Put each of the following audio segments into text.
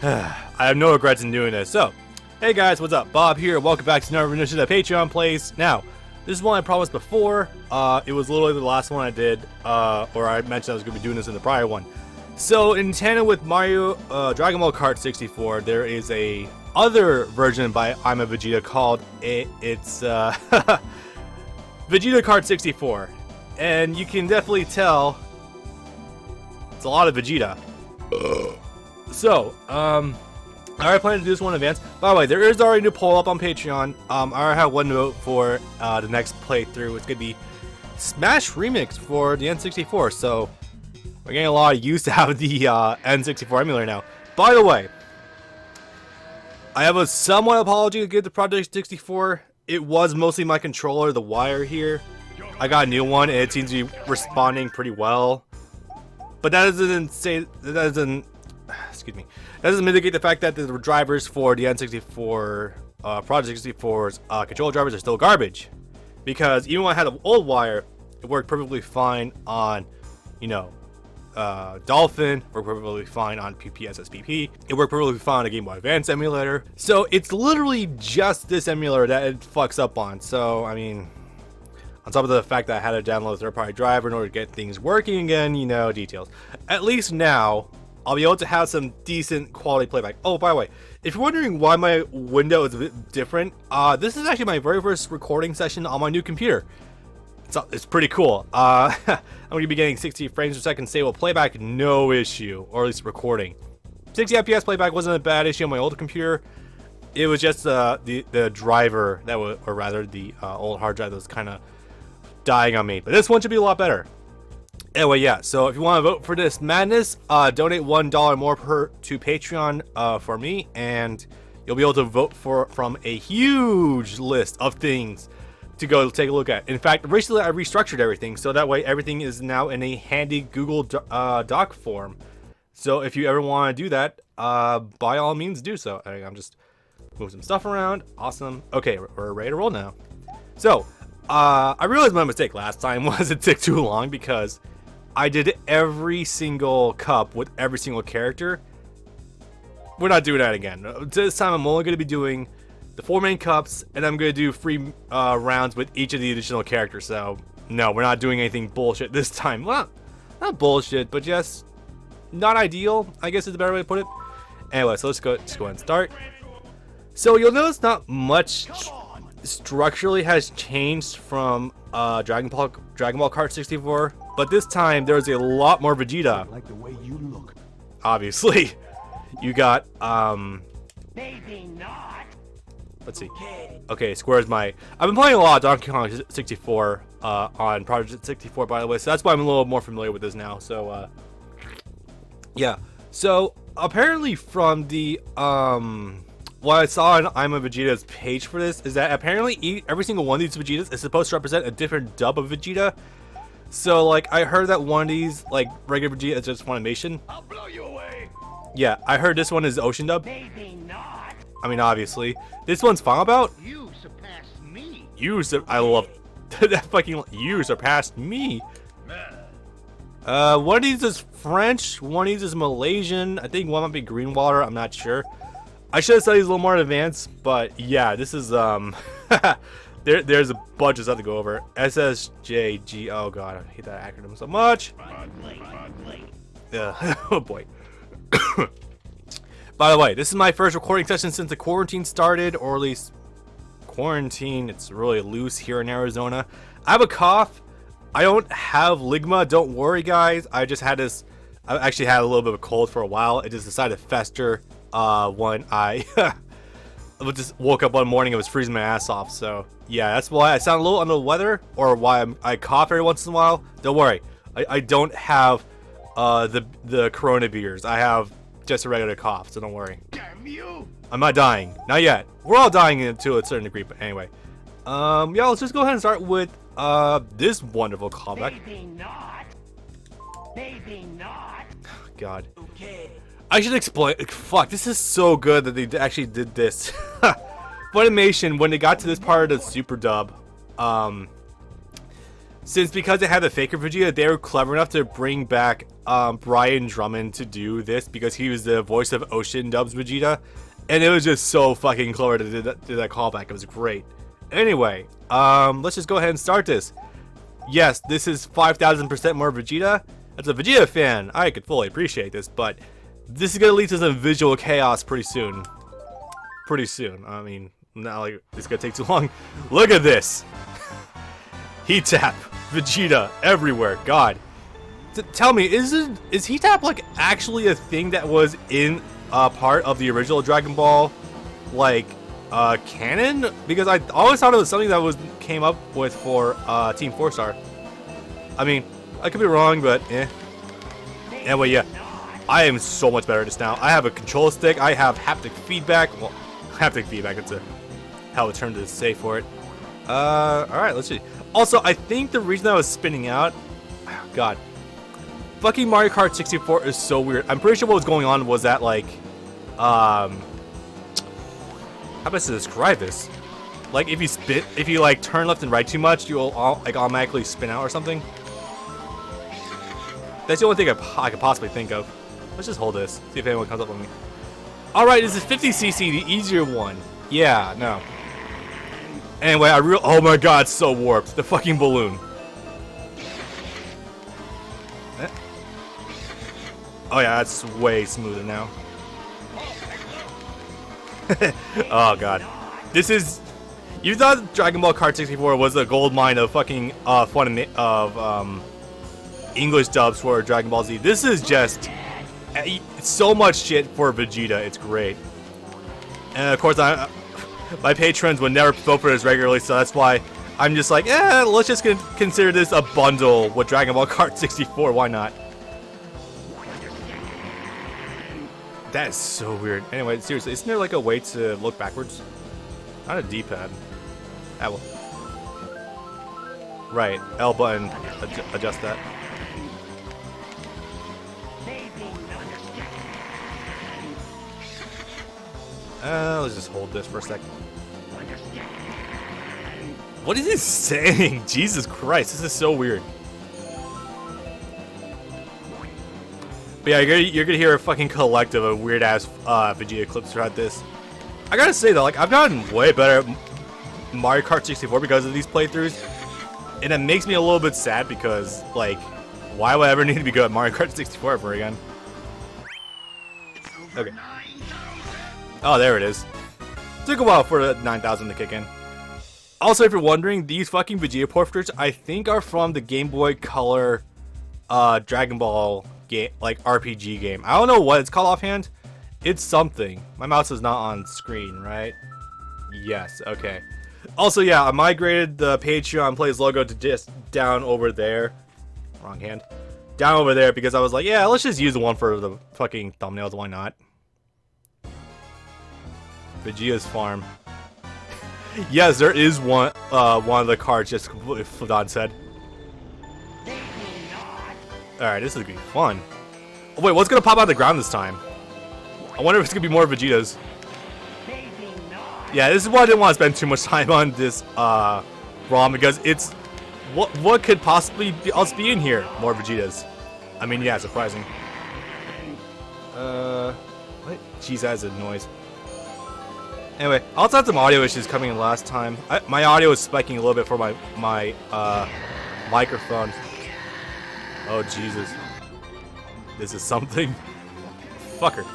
I have no regrets in doing this. So, hey guys, what's up? Bob here. Welcome back to another edition of Patreon Plays. Now, this is one I promised before. It was literally the last one I did, or I mentioned I was going to be doing this in the prior one. So, in tandem with Mario, Dragon Ball Kart 64, there is a other version by I'm a Vegeta called it's Vegeta Kart 64, and you can definitely tell it's a lot of Vegeta. So, I already planned to do this one in advance. By the way, there is already a new poll up on Patreon. I already have one vote for the next playthrough. It's gonna be Smash Remix for the N64. So we're getting a lot of use out of the N64 emulator now. By the way, I have a somewhat apology to give to Project 64. It was mostly my controller, the wire here. I got a new one, and it seems to be responding pretty well. But that doesn't say excuse me. That doesn't mitigate the fact that the drivers for the N64, Project 64's controller drivers are still garbage. Because even when I had an old wire, it worked perfectly fine on, Dolphin, worked perfectly fine on PPSSPP, it worked perfectly fine on a Game Boy Advance emulator. So it's literally just this emulator that it fucks up on. So, I mean, on top of the fact that I had to download a third-party driver in order to get things working again, details. At least now, I'll be able to have some decent quality playback. Oh, by the way, if you're wondering why my window is a bit different, this is actually my very first recording session on my new computer. It's pretty cool. I'm going to be getting 60 frames per second stable playback, no issue, or at least recording. 60 FPS playback wasn't a bad issue on my old computer. It was just the driver that was, or rather the old hard drive that was kind of dying on me. But this one should be a lot better. Anyway, yeah, so if you want to vote for this madness, donate $1 more to Patreon for me, and you'll be able to vote from a huge list of things to go take a look at. In fact, recently I restructured everything, so that way everything is now in a handy Google Doc form. So if you ever want to do that, by all means do so. I'm just moving some stuff around. Awesome. Okay, we're ready to roll now. So, I realized my mistake last time was it took too long because I did every single cup with every single character. We're not doing that again. This time I'm only going to be doing the 4 main cups, and I'm going to do free rounds with each of the additional characters. So, no, we're not doing anything bullshit this time. Well, not bullshit, but just not ideal, I guess is the better way to put it. Anyway, so let's go ahead and start. So you'll notice not much structurally has changed from Dragon Ball Kart 64, but this time there's a lot more Vegeta. I like the way you look. Obviously, you got Maybe not. let's see. Okay, Square's my. I've been playing a lot of Donkey Kong 64 on Project 64, by the way, so that's why I'm a little more familiar with this now. So yeah. So apparently from the what I saw on I'm a Vegeta's page for this is that apparently every single one of these Vegetas is supposed to represent a different dub of Vegeta. So like I heard that one of these, like regular Vegeta, is just Funimation. I'll blow you away. Yeah, I heard this one is Ocean dub. Maybe not. I mean, obviously, this one's Final Bout. You surpassed me. I love that fucking. You surpassed me. One of these is French. One of these is Malaysian. I think one might be Greenwater. I'm not sure. I should have studied a little more in advance, but yeah, this is there's a bunch of stuff to go over. SSJG. Oh god, I hate that acronym so much. Oh boy. By the way, this is my first recording session since the quarantine started, or at least quarantine. It's really loose here in Arizona. I have a cough. I don't have ligma. Don't worry, guys. I just had this. I actually had a little bit of a cold for a while. It just decided to fester when I just woke up one morning. It was freezing my ass off. So yeah, that's why I sound a little under the weather, or why I cough every once in a while. Don't worry. I don't have the corona beers. I have just a regular cough, so don't worry. Damn you! I'm not dying. Not yet. We're all dying to a certain degree, but anyway. Yeah, let's just go ahead and start with this wonderful callback. Maybe not. Maybe not. God. Okay. I should explain. Fuck, this is so good that they actually did this. Funimation, when they got to this part of the super dub, because they had the faker Vegeta, they were clever enough to bring back Brian Drummond to do this because he was the voice of Ocean Dub's Vegeta, and it was just so fucking clever to do that callback. It was great. Anyway, let's just go ahead and start this. Yes, this is 5,000% more Vegeta. As a Vegeta fan, I could fully appreciate this, but this is gonna lead to some visual chaos pretty soon. Pretty soon. I mean, not like it's gonna take too long. Look at this. Heat tap, Vegeta everywhere. God, tell me, is heat tap like actually a thing that was in part of the original Dragon Ball, like canon? Because I always thought it was something that came up with for Team 4-Star. I mean, I could be wrong, but anyway, yeah. I am so much better at this now. I have a control stick. I have haptic feedback. Well, haptic feedback. It's a hell of a term to say for it. All right, let's see. Also, I think the reason I was spinning out, oh God, fucking Mario Kart 64 is so weird. I'm pretty sure what was going on was that like, how best to describe this? Like if you like turn left and right too much, you'll like automatically spin out or something. That's the only thing I could possibly think of. Let's just hold this, see if anyone comes up on me. Alright, this is 50cc, the easier one. Yeah, no. Anyway, oh my god, it's so warped. The fucking balloon. Oh yeah, that's way smoother now. Oh god. This is... You thought Dragon Ball Kart 64 was a gold mine of fucking fun of English dubs for Dragon Ball Z. This is just so much shit for Vegeta. It's great. And of course, my patrons would never vote for this regularly, so that's why I'm just like, let's just consider this a bundle with Dragon Ball Kart 64. Why not? That is so weird. Anyway, seriously, isn't there like a way to look backwards? Not a D-pad. Ah, well. Right, L button, adjust that. Let's just hold this for a second. What is he saying? Jesus Christ, this is so weird. But yeah, you're gonna hear a fucking collective of weird ass Vegeta clips throughout this. I gotta say though, like I've gotten way better at Mario Kart 64 because of these playthroughs, and it makes me a little bit sad because like, why would I ever need to be good at Mario Kart 64 ever again? Okay. Oh, there it is. Took a while for the 9,000 to kick in. Also, if you're wondering, these fucking Vegeta portraits I think are from the Game Boy Color Dragon Ball game, like RPG game. I don't know what it's called offhand. It's something. My mouse is not on screen, right? Yes, okay. Also, yeah, I migrated the Patreon Plays logo to just down over there. Wrong hand. Down over there because I was like, yeah, let's just use the one for the fucking thumbnails. Why not? Vegeta's farm. Yes, there is one of the cards just completely flipped on its head. Alright, this is gonna be fun. Oh, wait, what's gonna pop out of the ground this time? I wonder if it's gonna be more Vegetas. Yeah, this is why I didn't want to spend too much time on this ROM because it's what could possibly else be in here? More Vegetas. I mean, yeah, surprising. What? Jeez, that is a noise. Anyway, I also had some audio issues coming in last time. My audio is spiking a little bit for my microphone. Oh Jesus, this is something. Fucker.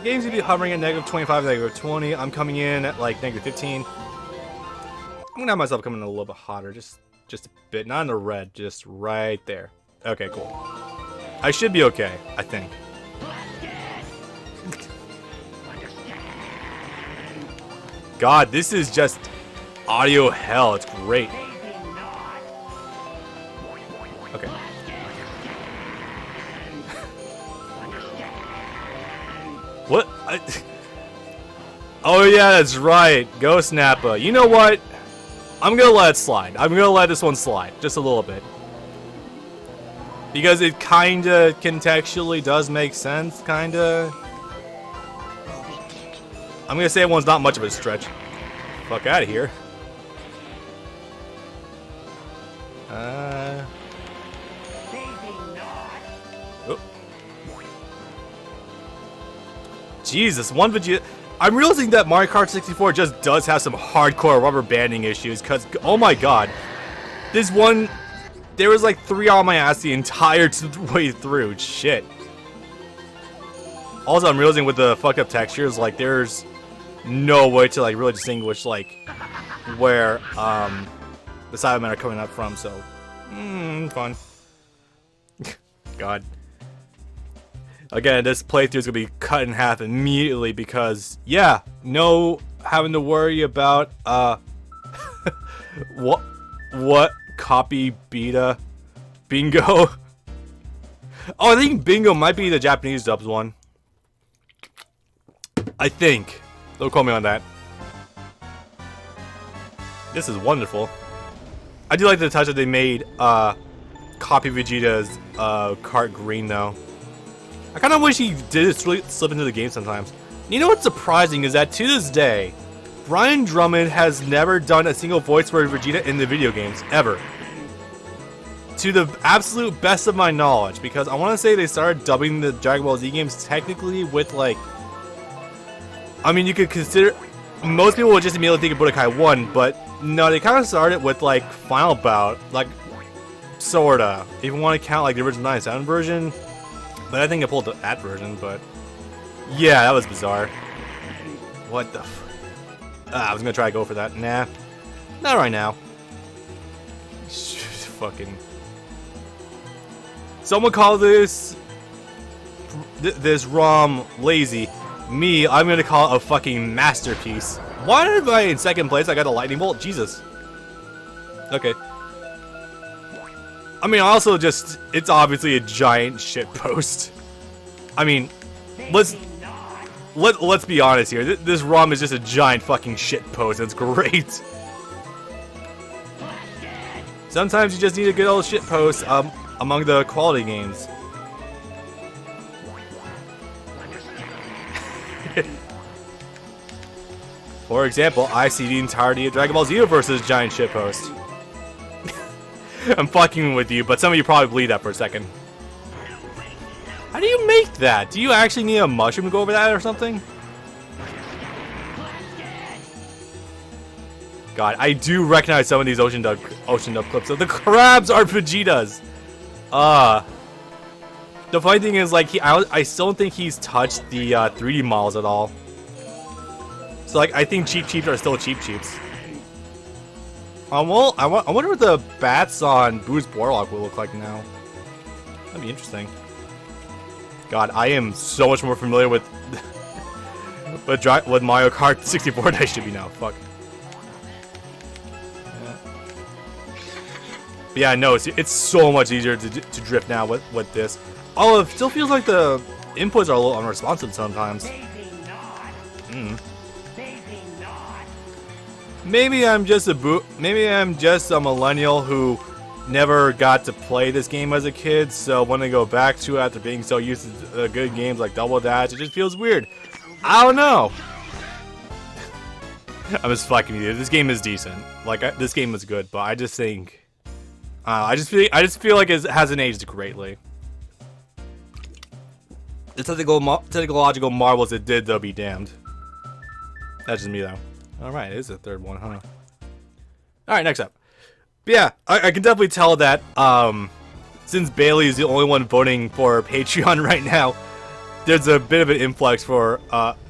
Games would be hovering at -25, -20. I'm coming in at like -15. I'm gonna have myself coming in a little bit hotter, just a bit, not in the red, just right there. Okay, cool. I should be okay, I think. God, this is just audio hell. It's great. Okay. What? Oh yeah, that's right. Ghost Nappa. You know what? I'm gonna let it slide. I'm gonna let this one slide just a little bit. Because it kinda contextually does make sense, kinda. I'm gonna say one's not much of a stretch. Fuck out of here. Oh. Jesus, one Vegeta. I'm realizing that Mario Kart 64 just does have some hardcore rubber banding issues, cause oh my god, this one, there was like 3 on my ass the entire way through. Shit. Also, I'm realizing with the fucked up textures, like there's no way to like really distinguish like where the Cybermen are coming up from. So, fun. God. Again, this playthrough is gonna be cut in half immediately because, yeah, no having to worry about what copy beta bingo. Oh, I think bingo might be the Japanese dubs one. I think. Don't quote me on that. This is wonderful. I do like the touch that they made copy Vegeta's Kart green though. I kind of wish he did slip into the game sometimes. You know what's surprising is that to this day, Brian Drummond has never done a single voice for Vegeta in the video games, ever. To the absolute best of my knowledge, because I want to say they started dubbing the Dragon Ball Z games technically with like... I mean, you could consider... Most people would just immediately think of Budokai 1, but no, they kind of started with like Final Bout, like, sorta. If you want to count like the original 9/7 version. But I think I pulled that version, but... Yeah, that was bizarre. What the f... I was gonna try to go for that. Nah. Not right now. Fucking... Someone call this... this ROM lazy. Me, I'm gonna call it a fucking masterpiece. Why did I in second place I got a lightning bolt? Jesus. Okay. I mean, also just, it's obviously a giant shit post. I mean, let's be honest here. This ROM is just a giant fucking shit post. It's great. Sometimes you just need a good old shit post among the quality games. For example, I see the entirety of Dragon Ball Z versus giant shit post. I'm fucking with you, but some of you probably believe that for a second. How do you make that? Do you actually need a mushroom to go over that or something? God, I do recognize some of these ocean dub clips. So the crabs are Vegetas. The funny thing is, like, I still don't think he's touched the 3D models at all. So, like, I think Cheap Cheeps are still Cheap Cheeps. Well, I wonder what the bats on Boo's Boardwalk will look like now. That'd be interesting. God, I am so much more familiar with with Mario Kart 64 than I should be now. Fuck. Yeah. But yeah, no, it's so much easier to drift now with this. Oh, it still feels like the inputs are a little unresponsive sometimes. Maybe I'm just a millennial who never got to play this game as a kid, so when I go back to it after being so used to good games like Double Dash, it just feels weird. I don't know. I'm just fucking with you. This game is decent. Like, this game is good, but I just think, I just feel like it hasn't aged greatly. The technological marvels it did, though, be damned. That's just me, though. Alright, it is the third one, huh? Alright, next up. But yeah, I can definitely tell that, since Bailey is the only one voting for Patreon right now, there's a bit of an influx for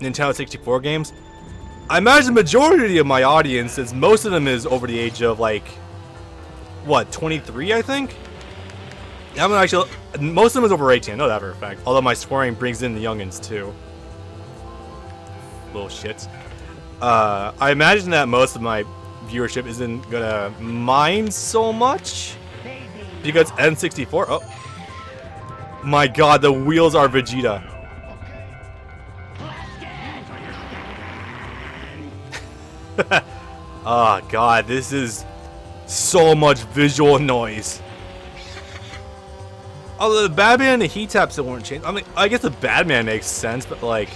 Nintendo 64 games. I imagine the majority of my audience, since most of them is over the age of, like, what, 23, I think? I'm actually, most of them is over 18, I know that for a fact. Although my scoring brings in the youngins, too. Little shits. I imagine that most of my viewership isn't gonna mind so much because N64. Oh my god, the wheels are Vegeta. Oh god, this is so much visual noise. Although the Batman and the heat taps still weren't changed. I mean, I guess the Batman makes sense, but like,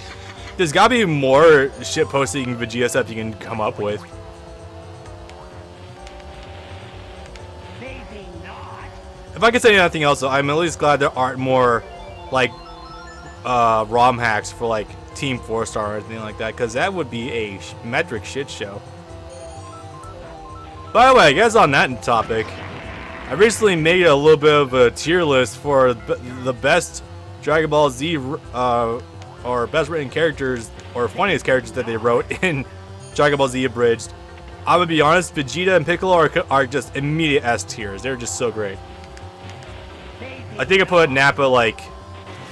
there's gotta be more shitposting Vegeta stuff you can come up with. If I could say anything else, though, I'm at least glad there aren't more like ROM hacks for like Team 4-Star or anything like that, because that would be a metric shit show. By the way, I guess on that topic, I recently made a little bit of a tier list for the best Dragon Ball Z or best written characters or funniest characters that they wrote in Dragon Ball Z Abridged. I'm gonna be honest, Vegeta and Piccolo are just immediate S tiers. They're just so great. I think I put Nappa like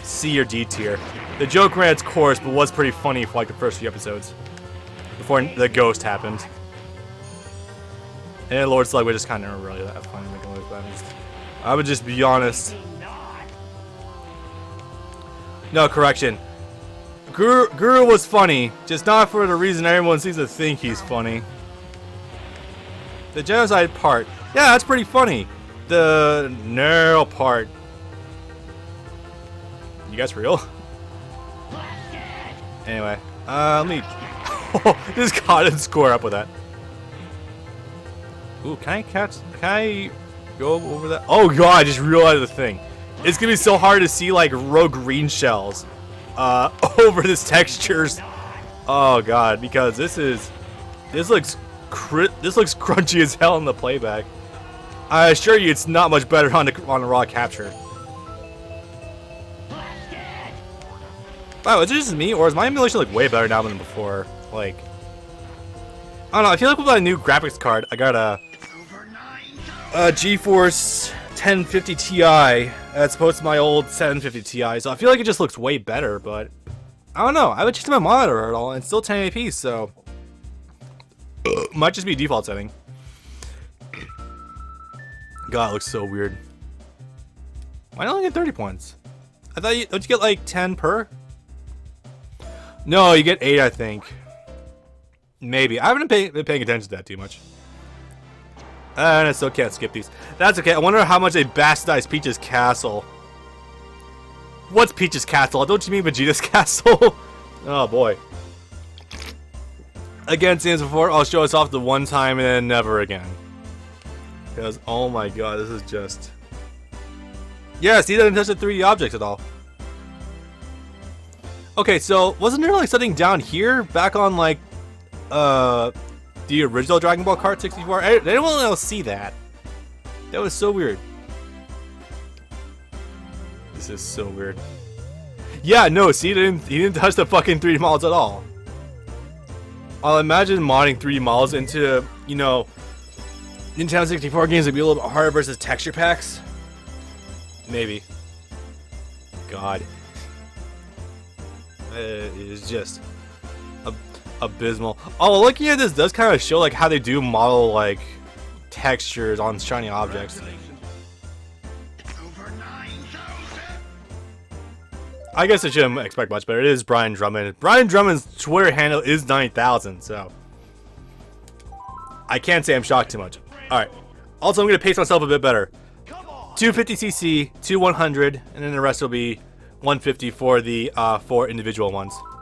C or D tier. The joke ran its course, but was pretty funny for like the first few episodes before the ghost happened. And Lord Slug was just kind of really that funny. I would just be honest. No, correction. Guru was funny, just not for the reason everyone seems to think he's funny. The genocide part, yeah, that's pretty funny. The narrow part, you guys real? Anyway, let me just got and score up with that. Ooh, can I go over that? Oh god, I just realized the thing. It's gonna be so hard to see like rogue green shells over this textures. Oh god, because this looks crunchy as hell in the playback. I assure you, it's not much better on the raw capture. Wow, is it just me, or is my emulation like way better now than before? Like, I don't know. I feel like with my new graphics card, I got a GeForce 1050 Ti as opposed to my old 750 Ti, so I feel like it just looks way better. But I don't know. I haven't checked my monitor at all, and it's still 1080p, so might just be default setting. God, it looks so weird. Why don't I get 30 points? I thought don't you get like 10 per? No, you get 8, I think. Maybe. I haven't been paying attention to that too much. And I still can't skip these. That's okay. I wonder how much they bastardized Peach's castle. What's Peach's castle? Don't you mean Vegeta's castle? Oh boy. Again, same as before, I'll show us off the one time and then never again. Because, oh my god, this is just... Yeah, see, that didn't touch the 3D objects at all. Okay, so wasn't there like something down here back on like the original Dragon Ball Kart 64? Anyone else see that? That was so weird. This is so weird. Yeah, no, see, he didn't touch the fucking 3D models at all. I'll imagine modding 3D models into, you know, Nintendo 64 games would be a little bit harder versus texture packs. Maybe. God. It is just abysmal. Oh, looking at this does kind of show like how they do model like textures on shiny objects. I guess I shouldn't expect much better. It is Brian Drummond. Brian Drummond's Twitter handle is 9,000, so I can't say I'm shocked too much. Alright. Also, I'm going to pace myself a bit better. 250cc, 2 100, and then the rest will be 150 for the 4 individual ones.